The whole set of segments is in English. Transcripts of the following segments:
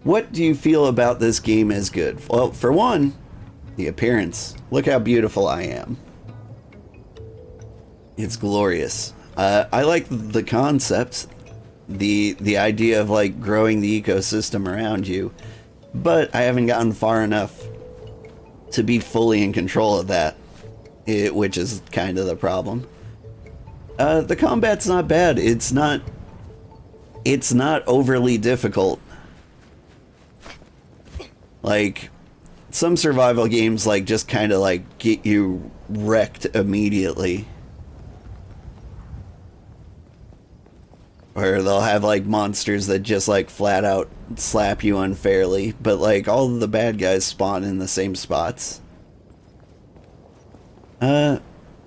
What do you feel about this game as good? Well, for one, the appearance. Look how beautiful I am. It's glorious. I like the concept, the idea of like growing the ecosystem around you, but I haven't gotten far enough to be fully in control of that, which is kind of the problem. The combat's not bad. It's not overly difficult. Like, some survival games like just kind of like get you wrecked immediately. Or they'll have like monsters that just like flat out slap you unfairly, but like all of the bad guys spawn in the same spots. But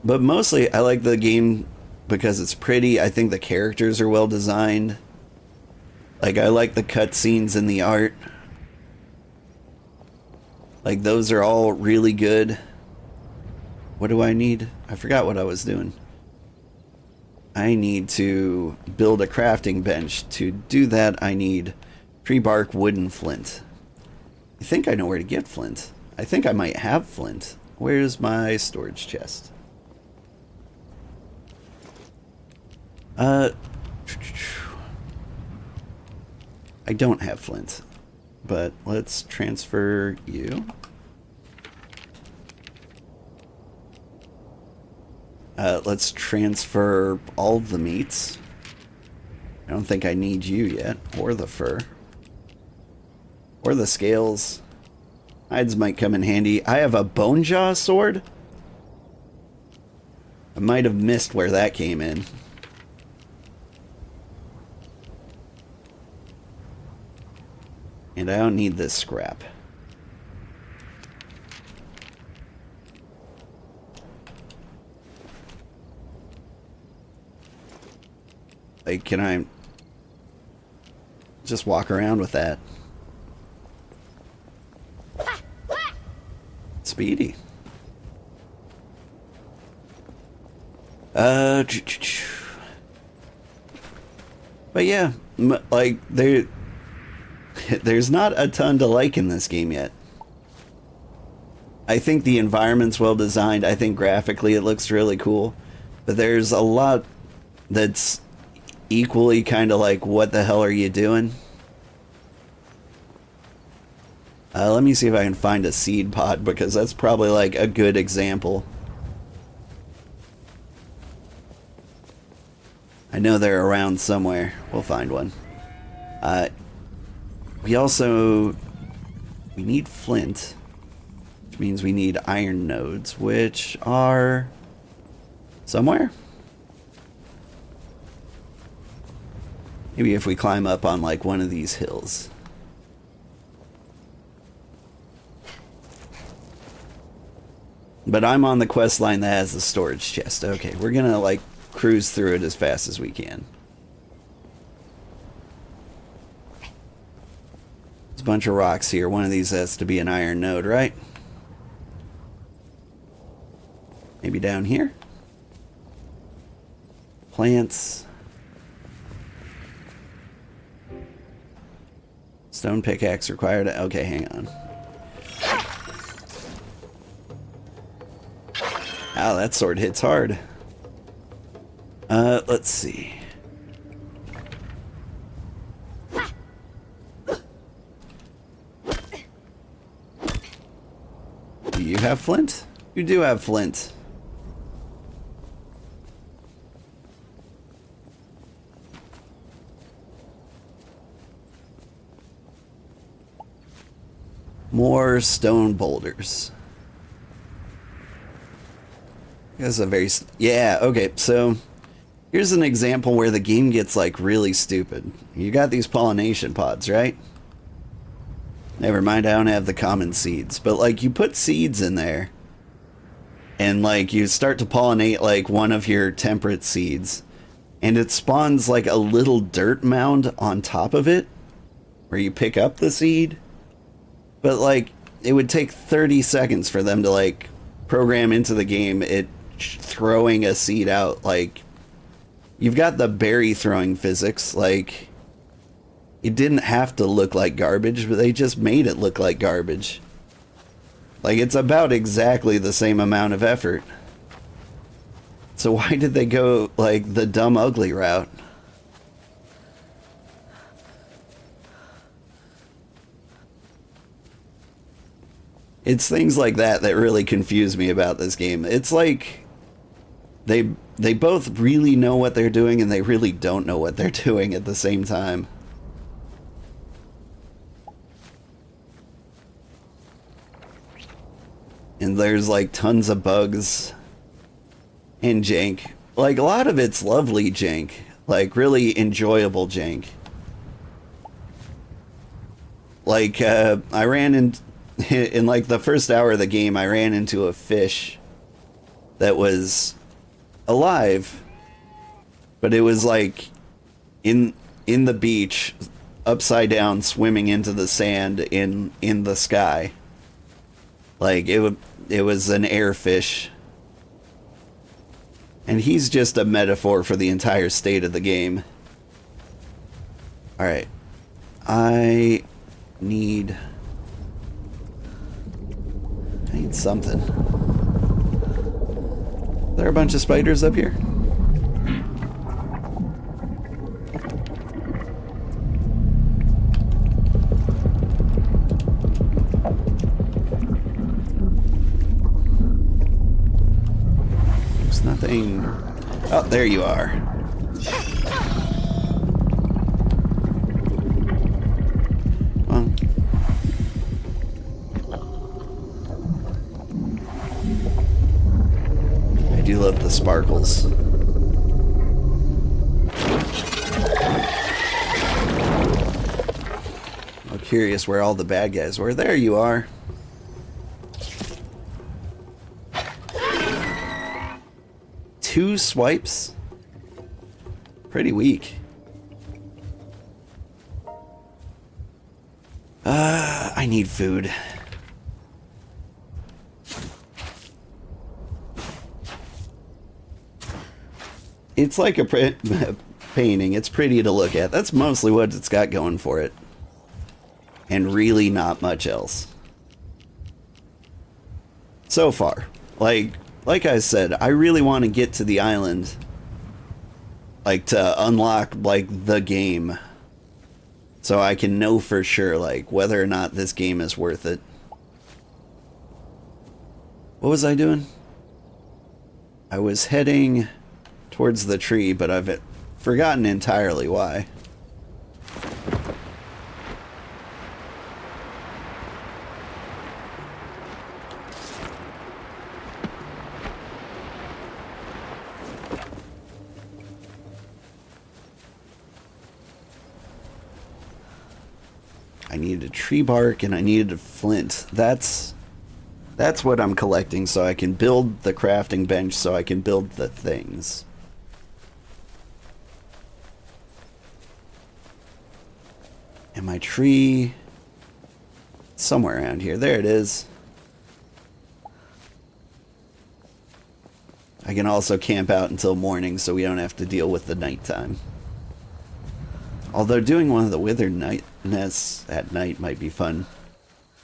mostly I like the game because it's pretty. I think the characters are well designed. Like, I like the cutscenes and the art. Like, those are all really good. What do I need? I forgot what I was doing. I need to build a crafting bench. To do that, I need tree bark, wood, and flint. I think I know where to get flint. I think I might have flint. Where's my storage chest? I don't have flint, but let's transfer you. Let's transfer all of the meats. I don't think I need you yet, or the fur, or the scales. Hides might come in handy. I have a bone jaw sword. I might have missed where that came in. And I don't need this scrap. Like, can I just walk around with that? Speedy. But yeah, like, there's not a ton to like in this game yet. I think the environment's well designed. I think graphically it looks really cool. But there's a lot that's equally kind of like, what the hell are you doing? Let me see if I can find a seed pod, because that's probably like a good example. I know they're around somewhere. We'll find one. We need flint, which means we need iron nodes, which are somewhere. Maybe if we climb up on like one of these hills. But I'm on the quest line that has the storage chest. Okay, we're gonna like cruise through it as fast as we can. There's a bunch of rocks here. One of these has to be an iron node, right? Maybe down here? Plants. Stone pickaxe required. Okay, hang on. Ow, that sword hits hard. Let's see. Do you have flint? You do have flint. More stone boulders. That's a very... Yeah, okay, so here's an example where the game gets like really stupid. You got these pollination pods, right? Never mind, I don't have the common seeds. But like, you put seeds in there and like you start to pollinate like one of your temperate seeds, and it spawns like a little dirt mound on top of it where you pick up the seed. But like, it would take 30 seconds for them to like program into the game it throwing a seed out. Like, you've got the berry throwing physics. Like, It didn't have to look like garbage, but they just made it look like garbage. Like, it's about exactly the same amount of effort. So why did they go, like, the dumb ugly route? It's things like that that really confuse me about this game. It's like they both really know what they're doing and they really don't know what they're doing at the same time. And there's like tons of bugs and jank. Like a lot of it's lovely jank, like really enjoyable jank. Like I ran in like the first hour of the game, I ran into a fish that was alive, but it was like in the beach, upside down, swimming into the sand in the sky. Like it was an airfish, and he's just a metaphor for the entire state of the game. All right, I need something. There are a bunch of spiders up here. There's nothing. Oh, there you are. I do love the sparkles. I'm curious where all the bad guys were. There you are. Two swipes? Pretty weak. I need food. It's like a painting. It's pretty to look at. That's mostly what it's got going for it. And really not much else. So far. Like I said, I really want to get to the island. Like, to unlock, like, the game. So I can know for sure, like, whether or not this game is worth it. What was I doing? I was heading towards the tree, but I've forgotten entirely why. I needed a tree bark and I needed a flint. That's what I'm collecting so I can build the crafting bench so I can build the things. And my tree, somewhere around here. There it is. I can also camp out until morning so we don't have to deal with the nighttime. Although doing one of the withered nests at night might be fun.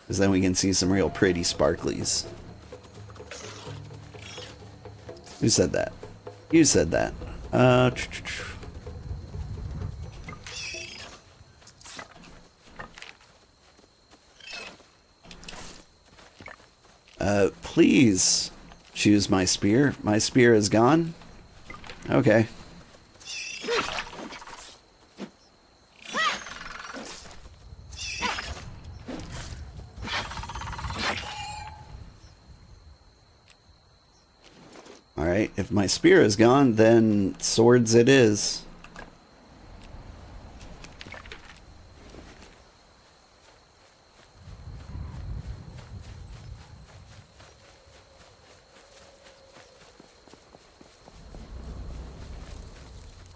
Because then we can see some real pretty sparklies. Who said that? You said that. Please choose my spear. My spear is gone? Okay. Alright, if my spear is gone, then swords it is.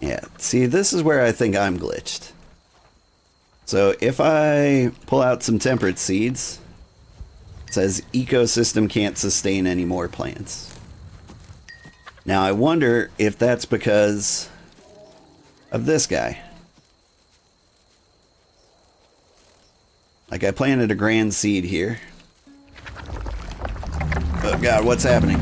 Yeah, see, this is where I think I'm glitched. So if I pull out some temperate seeds, it says ecosystem can't sustain any more plants. Now I wonder if that's because of this guy. Like I planted a grand seed here. Oh god, what's happening?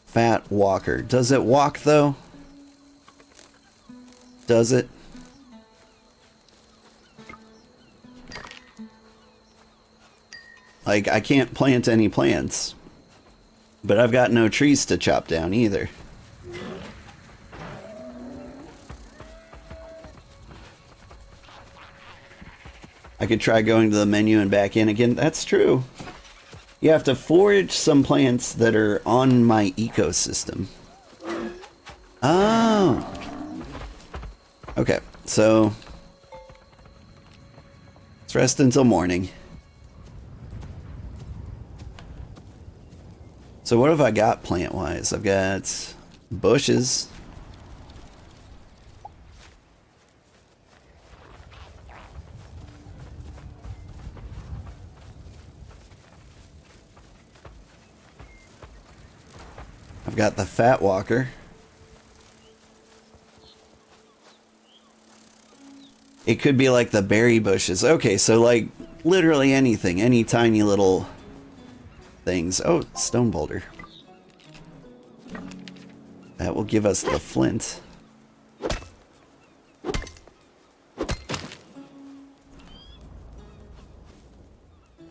Fat walker. Does it walk though? Does it? Like, I can't plant any plants. But I've got no trees to chop down either. I could try going to the menu and back in again. That's true. You have to forage some plants that are on my ecosystem. Oh. Okay, so let's rest until morning. So what have I got plant-wise? I've got bushes. I've got the fat walker. It could be like the berry bushes. Okay, so like literally anything, any tiny little things. Oh, stone boulder. That will give us the flint.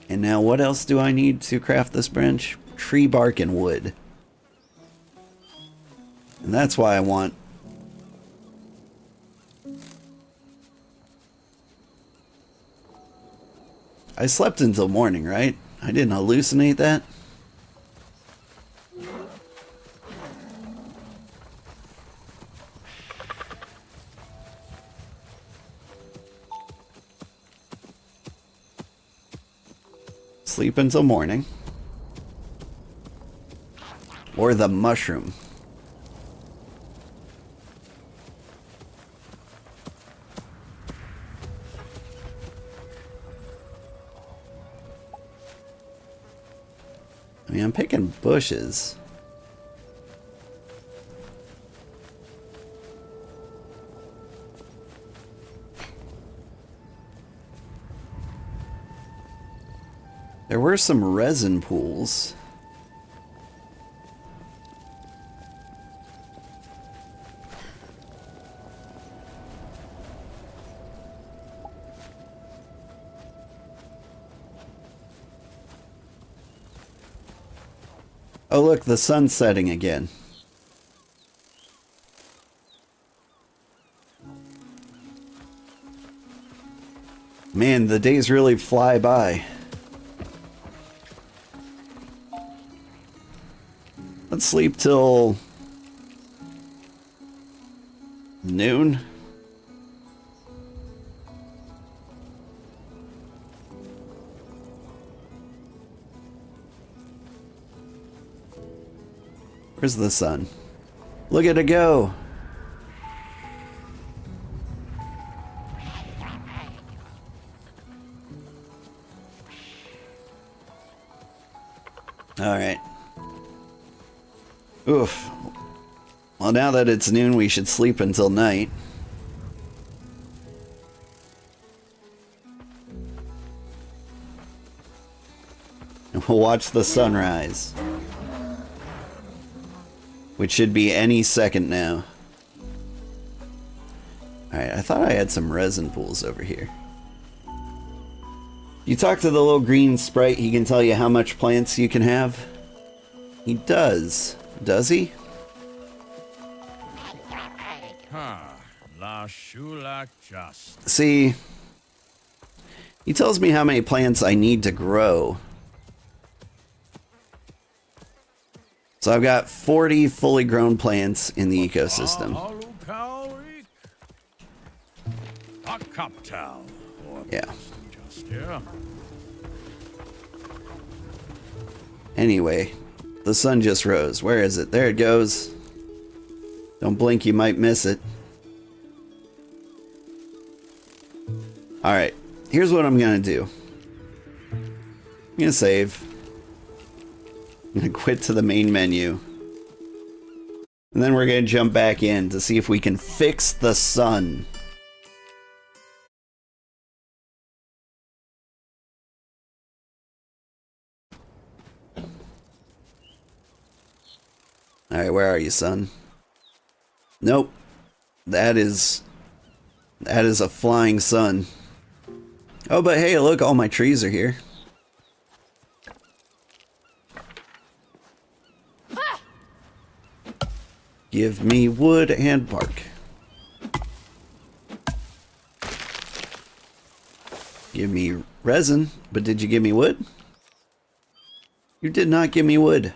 And now what else do I need to craft this bench? Tree bark and wood. And that's why I want... I slept until morning, right? I didn't hallucinate that? Sleep until morning. Or the mushroom. I mean, I'm picking bushes. There were some resin pools. Oh look, the sun's setting again. Man, the days really fly by. Let's sleep till noon. Where's the sun? Look at it go! Alright. Oof. Well, now that it's noon, we should sleep until night. And we'll watch the sunrise. Which should be any second now. Alright, I thought I had some resin pools over here. You talk to the little green sprite, he can tell you how much plants you can have. He does. Does he? See, he tells me how many plants I need to grow. So I've got 40 fully grown plants in the ecosystem. Yeah. Anyway, the sun just rose. Where is it? There it goes. Don't blink, you might miss it. Alright, here's what I'm gonna do. I'm gonna save. I'm gonna quit to the main menu. And then we're gonna jump back in to see if we can fix the sun. Alright, where are you, son? Nope. That is a flying sun. Oh, but hey, look, all my trees are here. Give me wood and bark. Give me resin, but did you give me wood? You did not give me wood.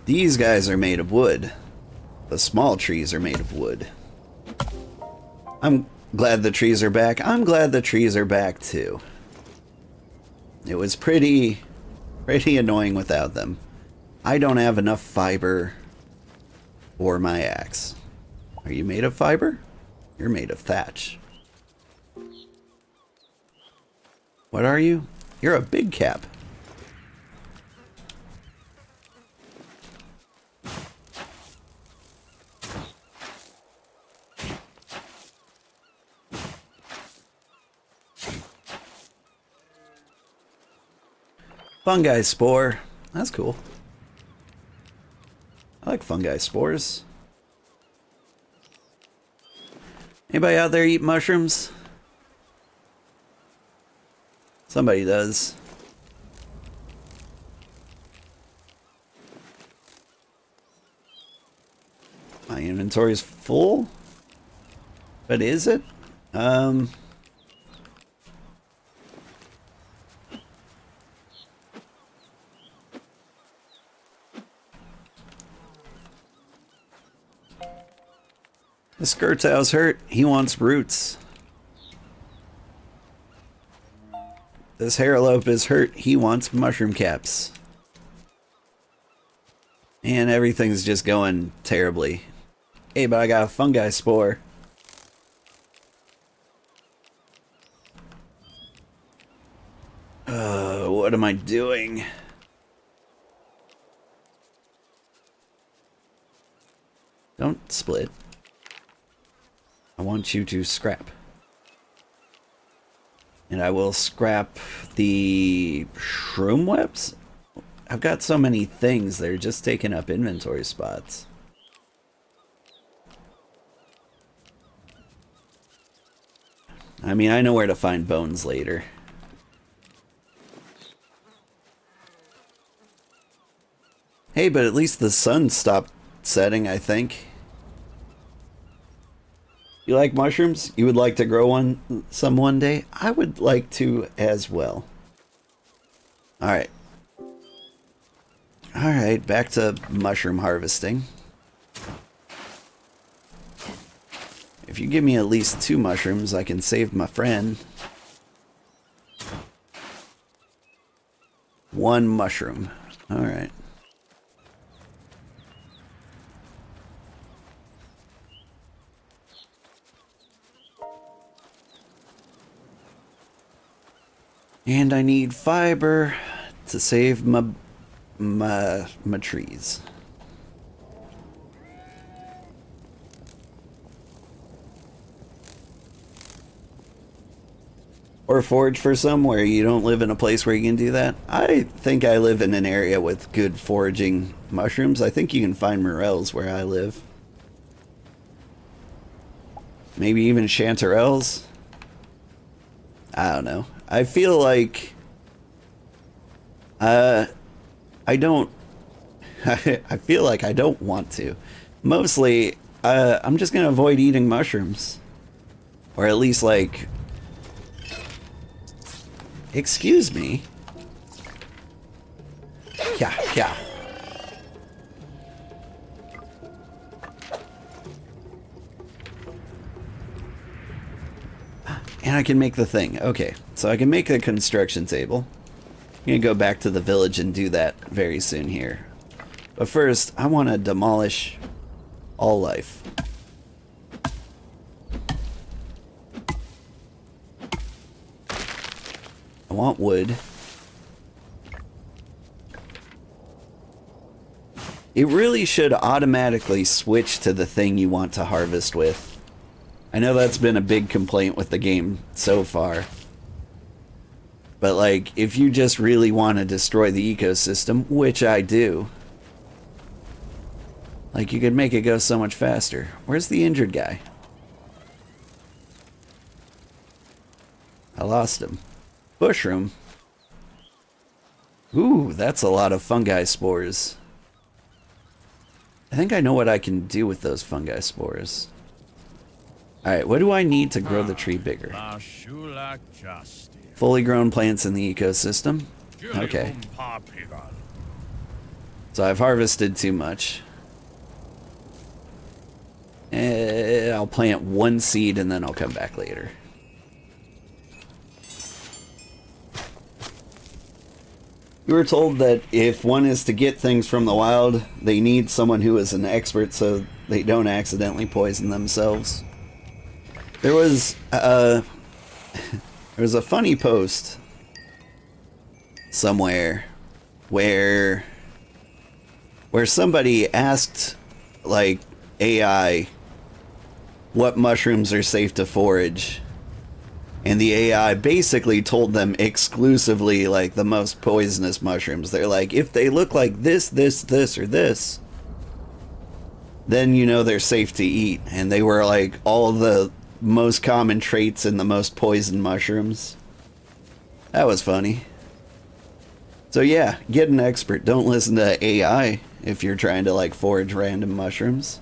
These guys are made of wood. The small trees are made of wood. I'm glad the trees are back. I'm glad the trees are back too. It was pretty annoying without them. I don't have enough fiber for my axe. Are you made of fiber? You're made of thatch. What are you? You're a big cap. Fungi spore. That's cool. I like fungi spores. Anybody out there eat mushrooms? Somebody does. My inventory's full? But is it? The Skirtow's hurt. He wants roots. This Haralope is hurt. He wants mushroom caps. And everything's just going terribly. Hey, but I got a fungi spore. What am I doing? Don't split. I want you to scrap. And I will scrap the shroom webs. I've got so many things, they're just taking up inventory spots. I mean, I know where to find bones later. Hey, but at least the sun stopped setting, I think. You like mushrooms? You would like to grow some one day? I would like to as well. Alright. Alright, back to mushroom harvesting. If you give me at least 2 mushrooms, I can save my friend. 1 mushroom. Alright. And I need fiber to save my trees. Or forage for some where you don't live in a place where you can do that. I think I live in an area with good foraging mushrooms. I think you can find morels where I live. Maybe even chanterelles. I don't know. I feel like I don't I feel like I don't want to. Mostly I'm just gonna avoid eating mushrooms. Or at least like, excuse me. Yeah. And I can make the thing. Okay, so I can make a construction table. I'm going to go back to the village and do that very soon here. But first, I want to demolish all life. I want wood. It really should automatically switch to the thing you want to harvest with. I know that's been a big complaint with the game so far. But like, if you just really want to destroy the ecosystem, which I do, like, you could make it go so much faster. Where's the injured guy? I lost him. Bushroom. Ooh, that's a lot of fungi spores. I think I know what I can do with those fungi spores. Alright, what do I need to grow the tree bigger? Fully grown plants in the ecosystem. Okay. So I've harvested too much. I'll plant one seed and then I'll come back later. You were told that if one is to get things from the wild, they need someone who is an expert so they don't accidentally poison themselves. There was a funny post somewhere where somebody asked, like, AI what mushrooms are safe to forage, and the AI basically told them exclusively, like, the most poisonous mushrooms. They're like, if they look like this, this, this, or this, then you know they're safe to eat. And they were like all the most common traits in the most poisoned mushrooms. That was funny. So yeah, get an expert. Don't listen to AI if you're trying to, like, forage random mushrooms.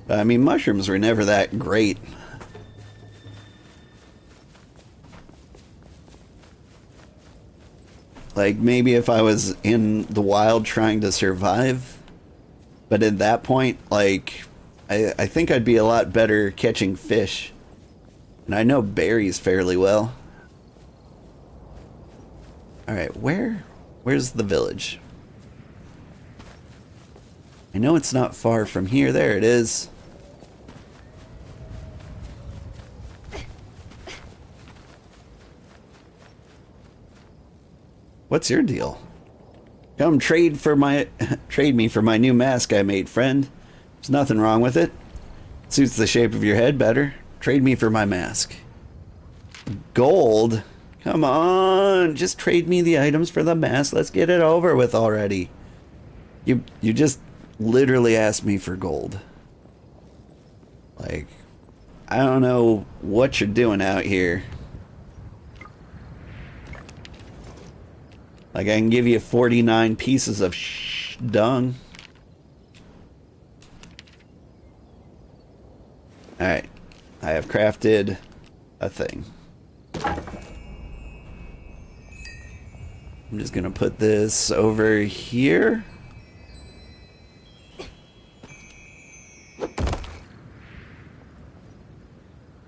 I mean, mushrooms were never that great. Like, maybe if I was in the wild trying to survive. But at that point, like, I think I'd be a lot better catching fish. And I know berries fairly well. Alright, where's the village? I know it's not far from here. There it is. What's your deal? Come trade me for my new mask I made, friend. There's nothing wrong with it. Suits the shape of your head better. Trade me for my mask. Gold? Come on, just trade me the items for the mask. Let's get it over with already. You just literally asked me for gold. Like, I don't know what you're doing out here. Like, I can give you 49 pieces of dung. Alright. I have crafted a thing. I'm just gonna put this over here.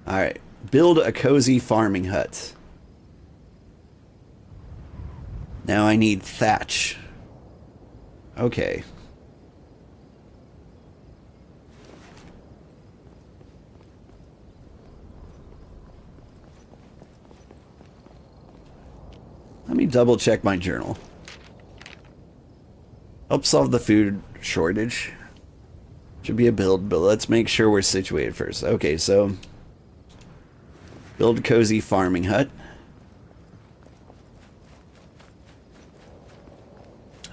Alright. Build a cozy farming hut. Now I need thatch. Okay. Let me double check my journal. Help solve the food shortage. Should be a build, but let's make sure we're situated first. Okay, so build cozy farming hut.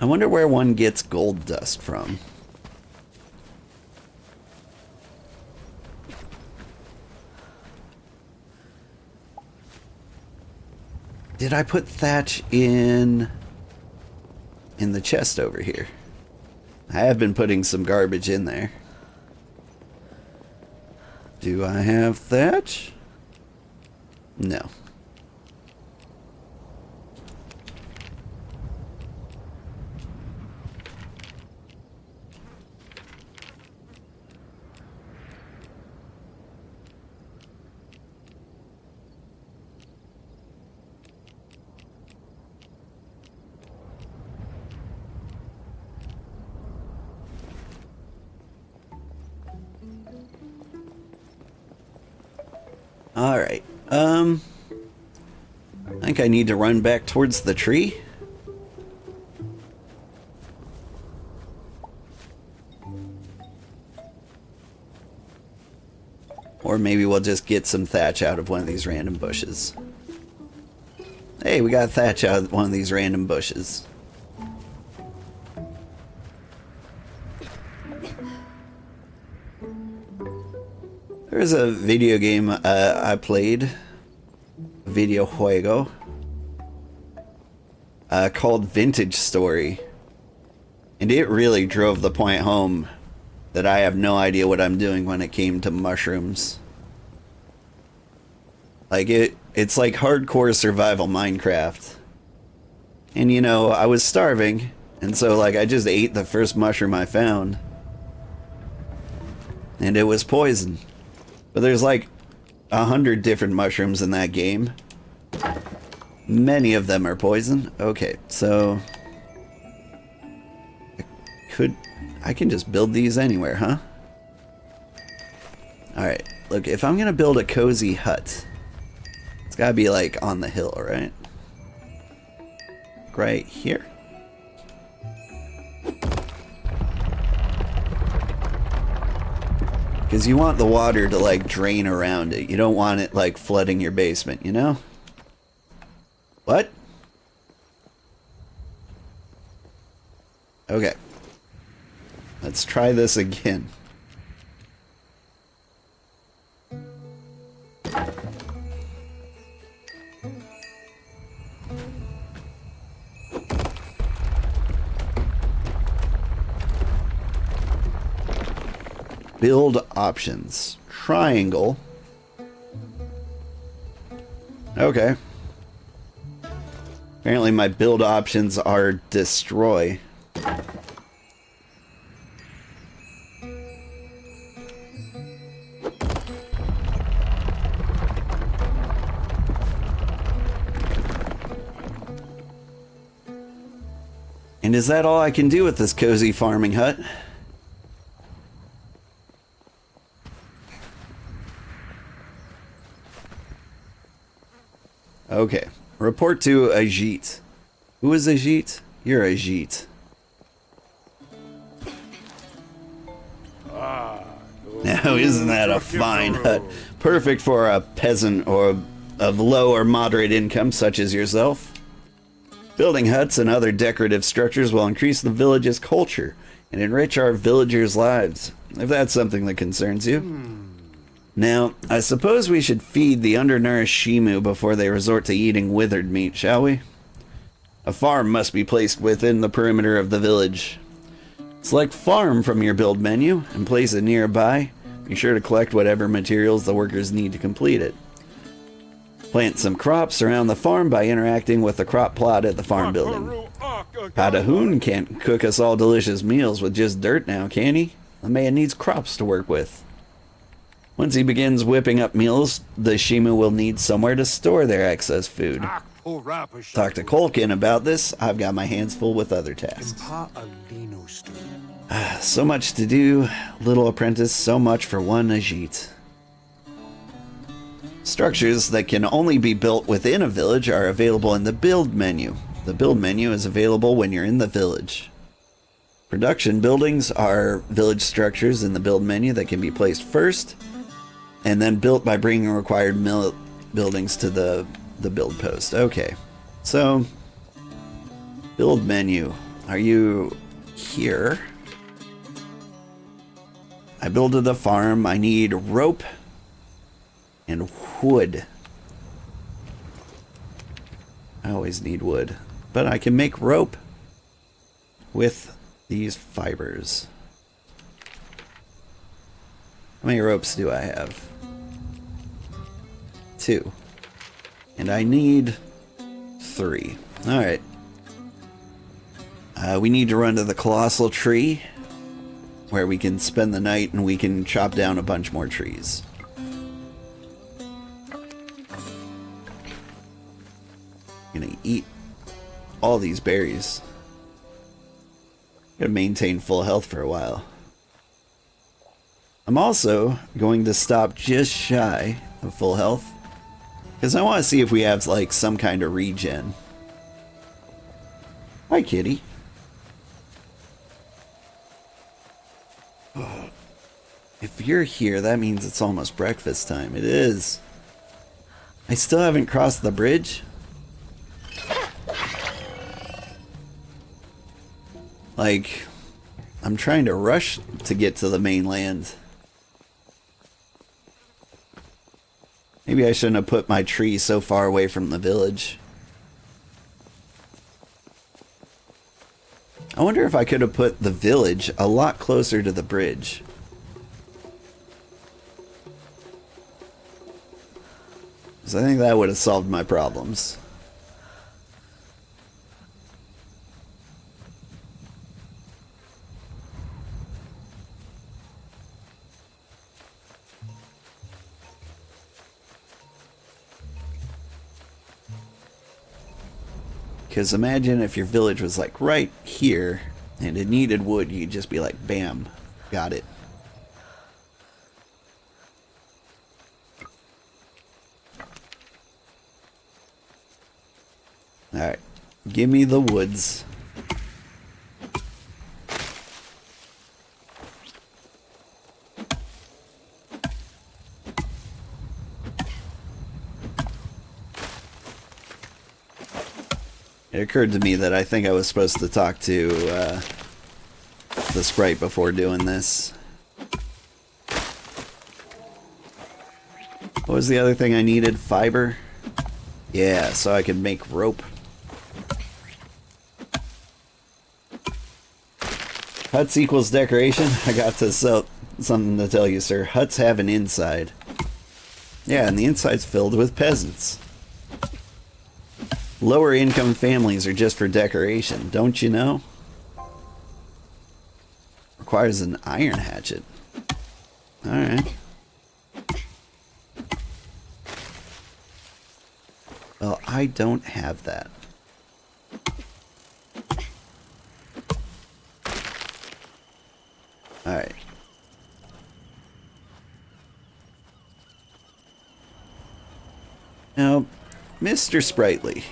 I wonder where one gets gold dust from. Did I put thatch in the chest over here? I have been putting some garbage in there. Do I have thatch? No. Alright. I think I need to run back towards the tree. Or maybe we'll just get some thatch out of one of these random bushes. Hey, we got thatch out of one of these random bushes. There's a video game I played, video juego, called Vintage Story. And it really drove the point home that I have no idea what I'm doing when it came to mushrooms. Like, it's like hardcore survival Minecraft. And you know, I was starving, and so like I just ate the first mushroom I found. And it was poison. But there's like 100 different mushrooms in that game. Many of them are poison. Okay, so I can just build these anywhere, huh? Alright, look, if I'm gonna build a cozy hut, it's gotta be like on the hill, right? Right here. Because you want the water to like drain around it. You don't want it like flooding your basement, you know? What? Okay. Let's try this again. Build options. Triangle. Okay. Apparently my build options are destroy. And is that all I can do with this cozy farming hut? Okay. Report to Ajit. Who is Ajit? You're Ajit. Now, isn't that a fine hut? Perfect for a peasant or of low or moderate income such as yourself. Building huts and other decorative structures will increase the village's culture and enrich our villagers' lives, if that's something that concerns you. Now, I suppose we should feed the undernourished Shimu before they resort to eating withered meat, shall we? A farm must be placed within the perimeter of the village. Select farm from your build menu and place it nearby. Be sure to collect whatever materials the workers need to complete it. Plant some crops around the farm by interacting with the crop plot at the farm building. Padahoon can't cook us all delicious meals with just dirt now, can he? The man needs crops to work with. Once he begins whipping up meals, the Shimu will need somewhere to store their excess food. Talk to Kolkin about this. I've got my hands full with other tasks. So much to do, little apprentice, so much for one Ajit. Structures that can only be built within a village are available in the build menu. The build menu is available when you're in the village. Production buildings are village structures in the build menu that can be placed first, and then built by bringing required buildings to the build post. Okay, so build menu. Are you here? I builded a farm. I need rope and wood. I always need wood, but I can make rope with these fibers. How many ropes do I have? 2. And I need 3. Alright. We need to run to the colossal tree where we can spend the night and we can chop down a bunch more trees. I'm gonna eat all these berries. Gotta maintain full health for a while. I'm also going to stop just shy of full health Because I want to see if we have, like, some kind of regen. Hi, kitty. Oh. If you're here, that means it's almost breakfast time. It is. I still haven't crossed the bridge. Like, I'm trying to rush to get to the mainland. Maybe I shouldn't have put my tree so far away from the village. I wonder if I could have put the village a lot closer to the bridge. Because I think that would have solved my problems. Because imagine if your village was like right here and it needed wood, you'd just be like, bam, got it. Alright, give me the woods. It occurred to me that I think I was supposed to talk to the sprite before doing this. What was the other thing I needed? Fiber? Yeah, so I could make rope. Huts equals decoration? I got to something to tell you, sir. Huts have an inside. Yeah, and the inside's filled with peasants. Lower income families are just for decoration, don't you know? Requires an iron hatchet. Alright. Well, I don't have that. Alright. Now, Mr. Sprightly.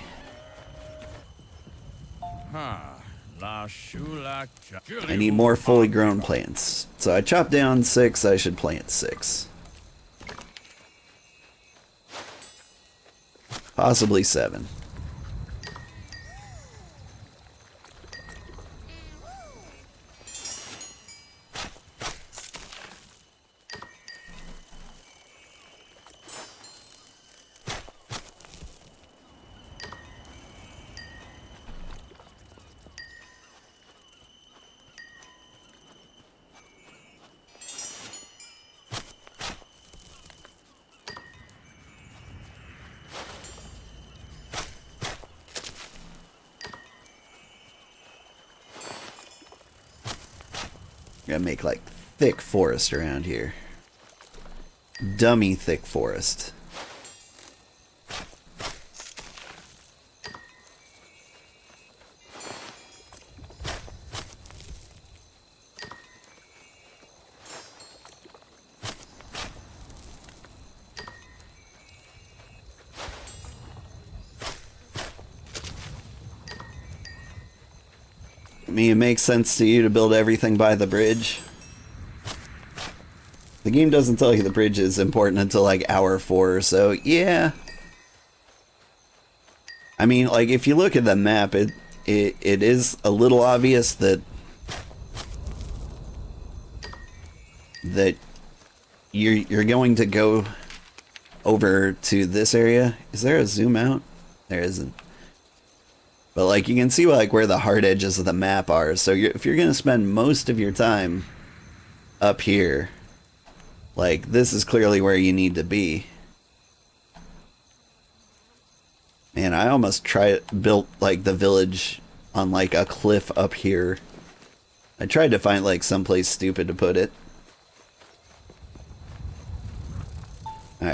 I need more fully grown plants. So I chopped down 6, I should plant 6. Possibly 7. Gotta make like thick forest around here. Dummy thick forest. I mean, it makes sense to you to build everything by the bridge. The game doesn't tell you the bridge is important until like hour 4 or so. Yeah. I mean, like if you look at the map, it is a little obvious that you're going to go over to this area. Is there a zoom out? There isn't. But like you can see like where the hard edges of the map are. So if you're going to spend most of your time up here, like this is clearly where you need to be. Man, I almost built like the village on like a cliff up here. I tried to find like someplace stupid to put it.